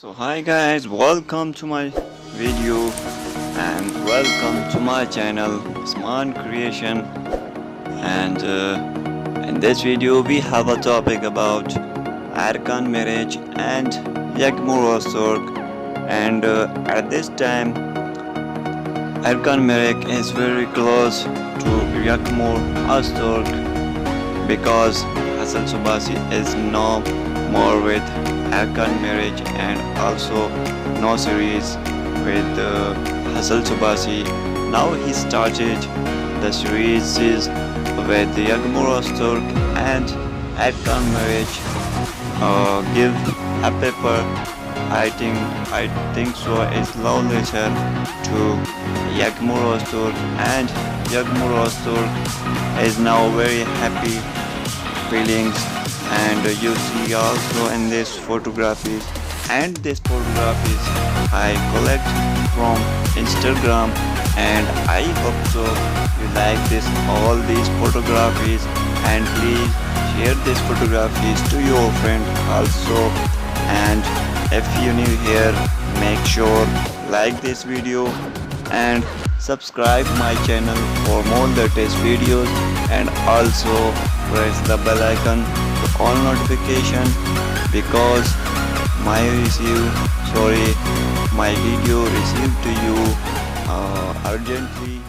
So hi guys, welcome to my video and welcome to my channel Usman Creation. And in this video we have a topic about Erkan, Meriç and Yagmur ozturk. And at this time Erkan Meriç is very close to Yagmur ozturk because Hasan Subasi is no more with Erkan Meriç and also no series with Hasan Subasi. Now he started the series with Yagmur ozturk and Erkan Meriç. Give a paper. I think so. It's love letter to Yagmur ozturk, and Yagmur ozturk is now very happy feelings. And you see also in this photographies, and this photographies I collect from Instagram, and I hope so you like this all these photographies, and please share these photographies to your friend also. And if you new here, make sure like this video and subscribe my channel for more latest videos, and also press the bell icon to all notification because my video received to you urgently.